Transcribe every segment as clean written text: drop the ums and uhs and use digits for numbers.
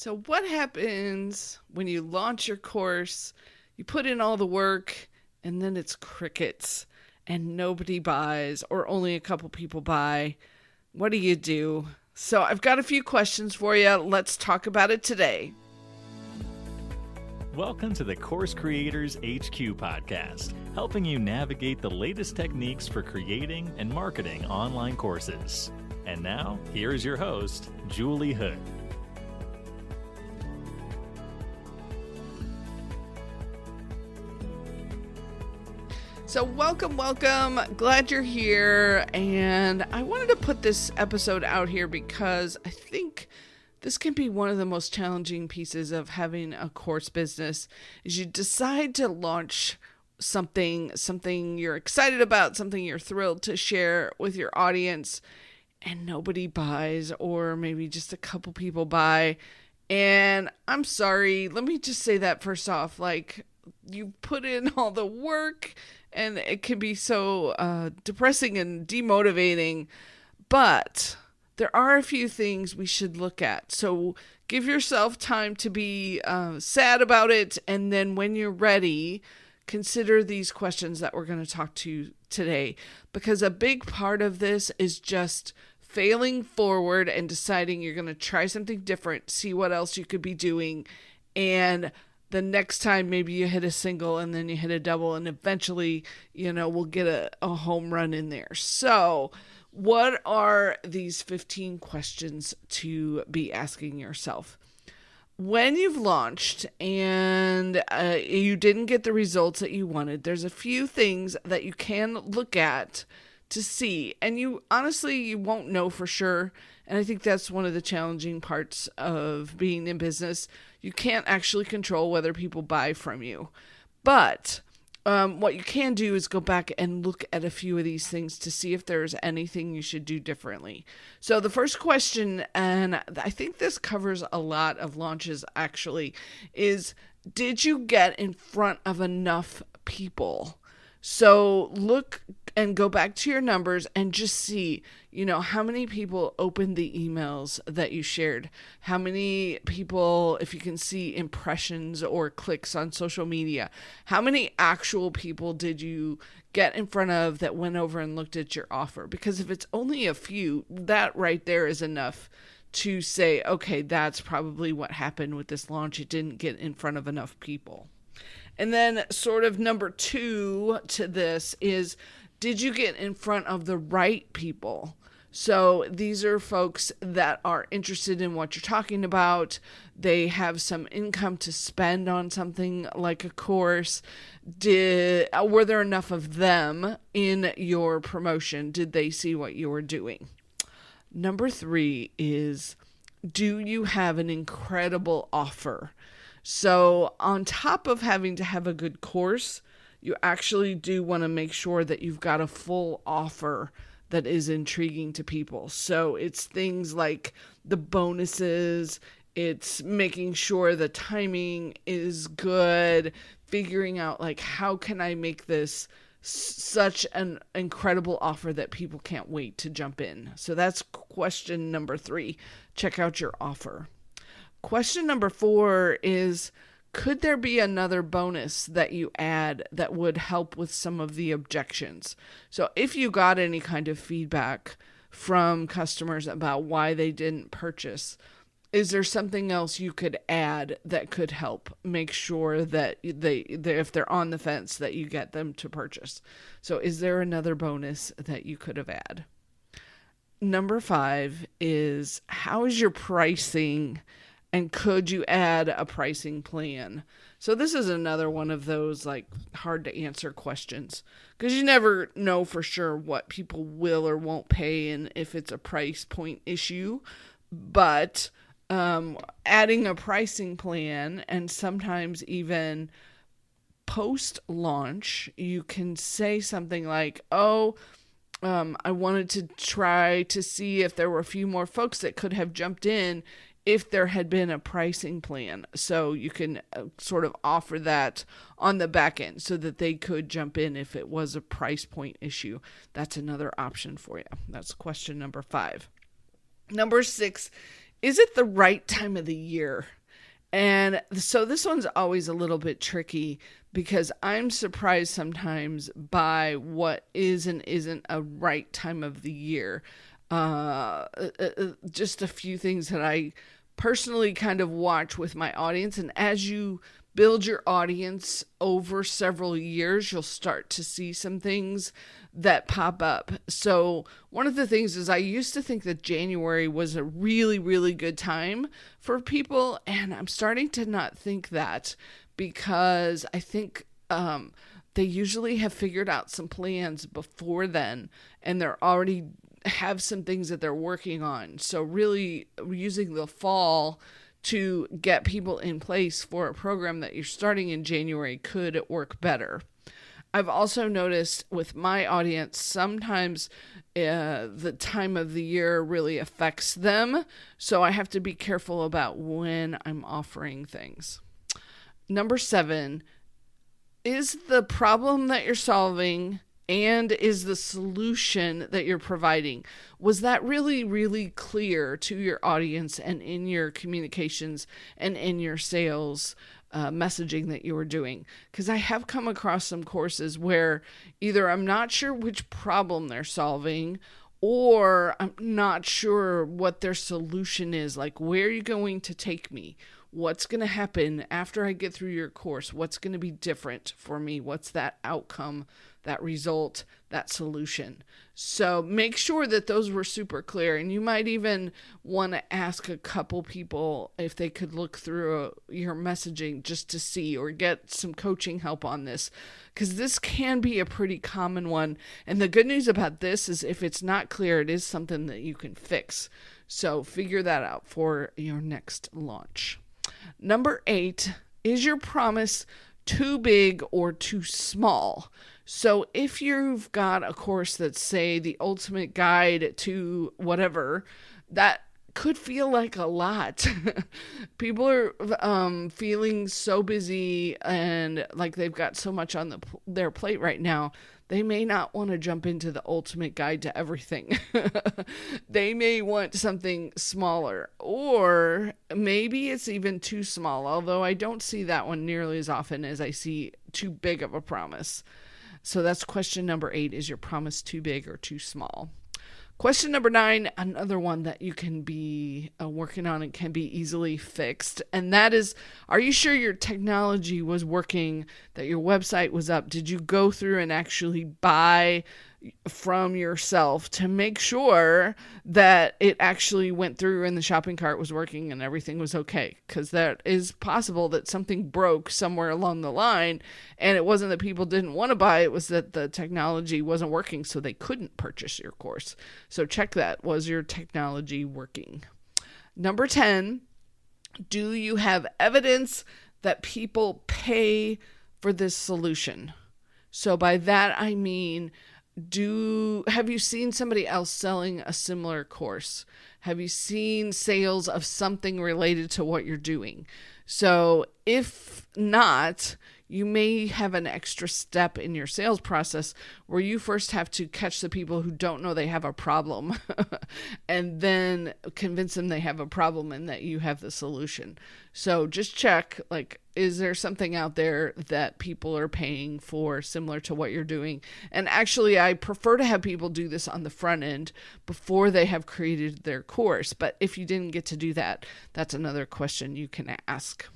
So what happens when you launch your course, you put in all the work, and then it's crickets and nobody buys or only a couple people buy? What do you do? So I've got a few questions for you. Let's talk about it today. Welcome to the Course Creators HQ podcast, helping you navigate the latest techniques for creating and marketing online courses. And now, here is your host, Julie Hood. So welcome. Glad you're here. And I wanted to put this episode out here because I think this can be one of the most challenging pieces of having a course business is you decide to launch something you're excited about, something you're thrilled to share with your audience, and nobody buys, or maybe just a couple people buy. And I'm sorry, let me just say that first off, like, you put in all the work and it can be so depressing and demotivating, but there are a few things we should look at. So give yourself time to be sad about it, and then when you're ready, consider these questions that we're going to talk to today, because a big part of this is just failing forward and deciding you're going to try something different, see what else you could be doing, and the next time maybe you hit a single and then you hit a double, and eventually, we'll get a home run in there. So what are these 15 questions to be asking yourself? When you've launched and you didn't get the results that you wanted, there's a few things that you can look at to see. And you won't know for sure. And I think that's one of the challenging parts of being in business. You can't actually control whether people buy from you. But what you can do is go back and look at a few of these things to see if there's anything you should do differently. So the first question, and I think this covers a lot of launches actually, is did you get in front of enough people? So look and go back to your numbers and just see, how many people opened the emails that you shared? How many people, if you can see impressions or clicks on social media, how many actual people did you get in front of that went over and looked at your offer? Because if it's only a few, that right there is enough to say, okay, that's probably what happened with this launch. It didn't get in front of enough people. And then sort of number 2 to this is, did you get in front of the right people? So these are folks that are interested in what you're talking about. They have some income to spend on something like a course. Were there enough of them in your promotion? Did they see what you were doing? Number 3 is, do you have an incredible offer? So on top of having to have a good course, you actually do want to make sure that you've got a full offer that is intriguing to people. So it's things like the bonuses, it's making sure the timing is good, figuring out like, how can I make this such an incredible offer that people can't wait to jump in? So that's question number 3. Check out your offer. Question number 4 is, could there be another bonus that you add that would help with some of the objections? So if you got any kind of feedback from customers about why they didn't purchase, is there something else you could add that could help make sure that they if they're on the fence, that you get them to purchase? So is there another bonus that you could have added? Number 5 is, how is your pricing? And could you add a pricing plan? So this is another one of those like hard to answer questions, because you never know for sure what people will or won't pay and if it's a price point issue. But adding a pricing plan, and sometimes even post-launch, you can say something like, I wanted to try to see if there were a few more folks that could have jumped in if there had been a pricing plan. So you can sort of offer that on the back end so that they could jump in if it was a price point issue. That's another option for you. That's question number 5. Number 6 Is it the right time of the year? And so this one's always a little bit tricky because I'm surprised sometimes by what is and isn't a right time of the year. Just a few things that I personally kind of watch with my audience. And as you build your audience over several years, you'll start to see some things that pop up. So one of the things is I used to think that January was a really, really good time for people. And I'm starting to not think that, because I think they usually have figured out some plans before then, and they're already have some things that they're working on. So really using the fall to get people in place for a program that you're starting in January could work better. I've also noticed with my audience, sometimes the time of the year really affects them. So I have to be careful about when I'm offering things. Number 7, is the problem that you're solving and is the solution that you're providing, was that really, really clear to your audience and in your communications and in your sales messaging that you were doing? Because I have come across some courses where either I'm not sure which problem they're solving, or I'm not sure what their solution is. Like, where are you going to take me? What's going to happen after I get through your course? What's going to be different for me? What's that outcome, that result, that solution? So make sure that those were super clear. And you might even want to ask a couple people if they could look through your messaging just to see, or get some coaching help on this, because this can be a pretty common one. And the good news about this is if it's not clear, it is something that you can fix. So figure that out for your next launch. Number 8, is your promise too big or too small? So if you've got a course that's, say, the ultimate guide to whatever, that could feel like a lot. People are feeling so busy and like they've got so much on their plate right now. They may not want to jump into the ultimate guide to everything. They may want something smaller, or maybe it's even too small, although I don't see that one nearly as often as I see too big of a promise. So that's question number 8. Is your promise too big or too small? Question number 9, another one that you can be working on and can be easily fixed. And that is, are you sure your technology was working, that your website was up? Did you go through and actually buy from yourself to make sure that it actually went through and the shopping cart was working and everything was okay? Because that is possible that something broke somewhere along the line, and it wasn't that people didn't want to buy, it was that the technology wasn't working, so they couldn't purchase your course. So check that. Was your technology working? Number 10, do you have evidence that people pay for this solution? So by that I mean, have you seen somebody else selling a similar course? Have you seen sales of something related to what you're doing? So if not, you may have an extra step in your sales process where you first have to catch the people who don't know they have a problem and then convince them they have a problem and that you have the solution. So just check, like, is there something out there that people are paying for similar to what you're doing? And actually, I prefer to have people do this on the front end before they have created their course. But if you didn't get to do that, that's another question you can ask.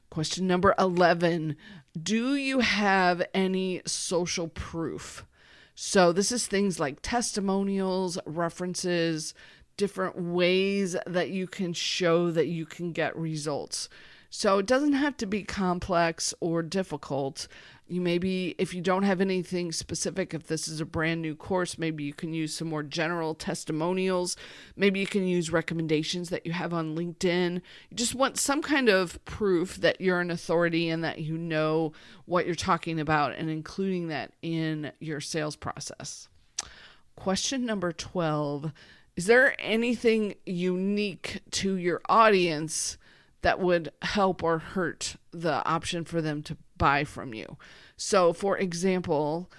Question number 11, do you have any social proof? So this is things like testimonials, references, different ways that you can show that you can get results. So it doesn't have to be complex or difficult. You maybe, if you don't have anything specific, if this is a brand new course, maybe you can use some more general testimonials. Maybe you can use recommendations that you have on LinkedIn. You just want some kind of proof that you're an authority and that you know what you're talking about, and including that in your sales process. Question number 12, is there anything unique to your audience that would help or hurt the option for them to buy from you? So for example,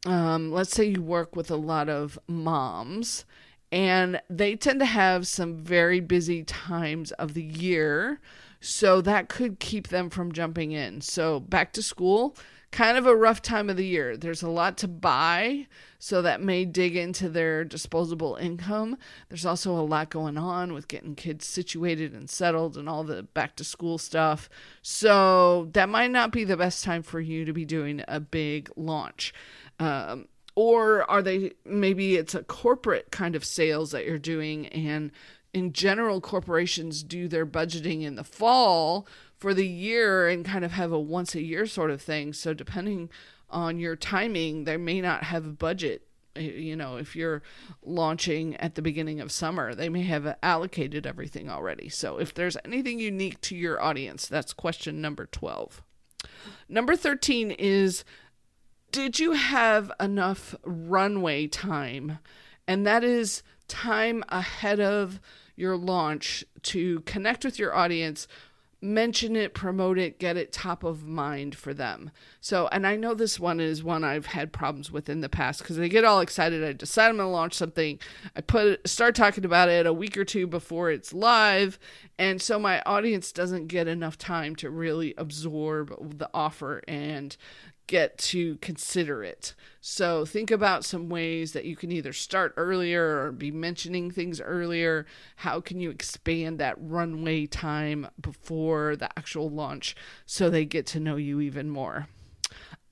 let's say you work with a lot of moms And they tend to have some very busy times of the year, so that could keep them from jumping in. So back to school, kind of a rough time of the year. There's a lot to buy, so that may dig into their disposable income. There's also a lot going on with getting kids situated and settled and all the back to school stuff. So that might not be the best time for you to be doing a big launch. Or maybe it's a corporate kind of sales that you're doing, and in general, corporations do their budgeting in the fall for the year and kind of have a once a year sort of thing. So depending on your timing, they may not have a budget. If you're launching at the beginning of summer, they may have allocated everything already. So if there's anything unique to your audience, that's question number 12. Number 13 is, did you have enough runway time? And that is time ahead of your launch to connect with your audience, mention it, promote it, get it top of mind for them. So, and I know this one is one I've had problems with in the past, because they get all excited. I decide I'm going to launch something. I start talking about it a week or two before it's live. And so my audience doesn't get enough time to really absorb the offer and get to consider it. So think about some ways that you can either start earlier or be mentioning things earlier. How can you expand that runway time before the actual launch so they get to know you even more?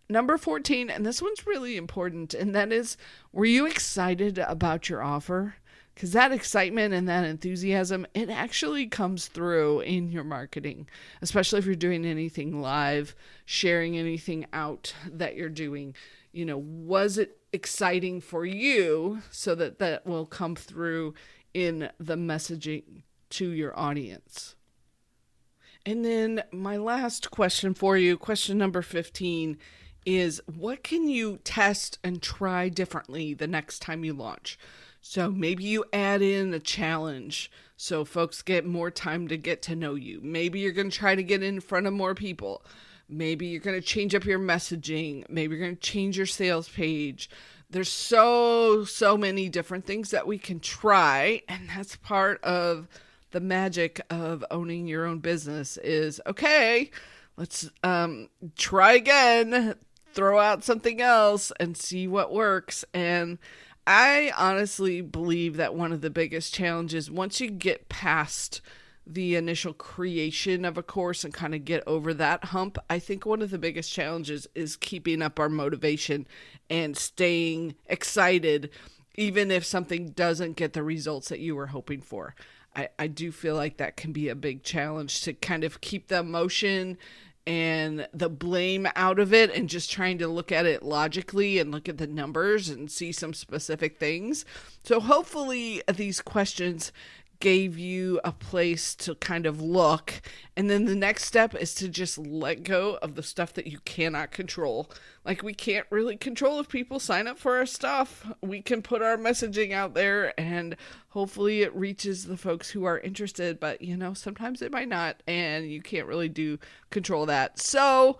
Number 14, and this one's really important, and that is, were you excited about your offer? Because that excitement and that enthusiasm, it actually comes through in your marketing, especially if you're doing anything live, sharing anything out that you're doing. Was it exciting for you, so that will come through in the messaging to your audience? And then my last question for you, question number 15, is what can you test and try differently the next time you launch? So maybe you add in a challenge so folks get more time to get to know you. Maybe you're going to try to get in front of more people. Maybe you're going to change up your messaging. Maybe you're going to change your sales page. There's so many different things that we can try. And that's part of the magic of owning your own business is, okay, let's try again, throw out something else and see what works. And I honestly believe that one of the biggest challenges, once you get past the initial creation of a course and kind of get over that hump, I think one of the biggest challenges is keeping up our motivation and staying excited, even if something doesn't get the results that you were hoping for. I do feel like that can be a big challenge to kind of keep the emotion and the blame out of it and just trying to look at it logically and look at the numbers and see some specific things. So hopefully these questions gave you a place to kind of look. And then the next step is to just let go of the stuff that you cannot control. Like, we can't really control if people sign up for our stuff. We can put our messaging out there and hopefully it reaches the folks who are interested, but sometimes it might not, and you can't really control that. So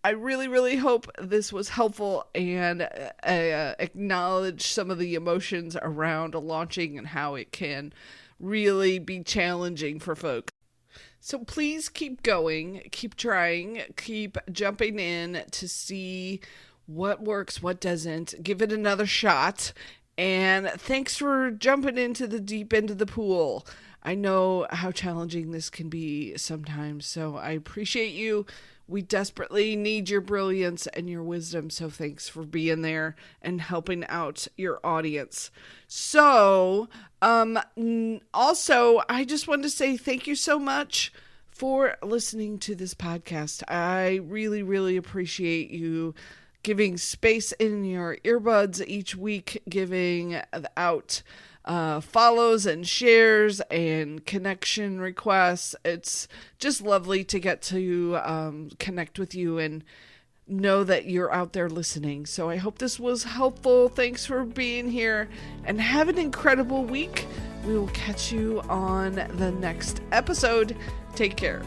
I really, really hope this was helpful and acknowledge some of the emotions around launching and how it can really be challenging for folks. So please keep going, keep trying, keep jumping in to see what works, what doesn't. Give it another shot. And thanks for jumping into the deep end of the pool. I know how challenging this can be sometimes, so I appreciate you. We desperately need your brilliance and your wisdom, so thanks for being there and helping out your audience. So, also, I just wanted to say thank you so much for listening to this podcast. I really, really appreciate you giving space in your earbuds each week, giving out follows and shares and connection requests. It's just lovely to get to connect with you and know that you're out there listening. So I hope this was helpful. Thanks for being here and have an incredible week. We will catch you on the next episode. Take care.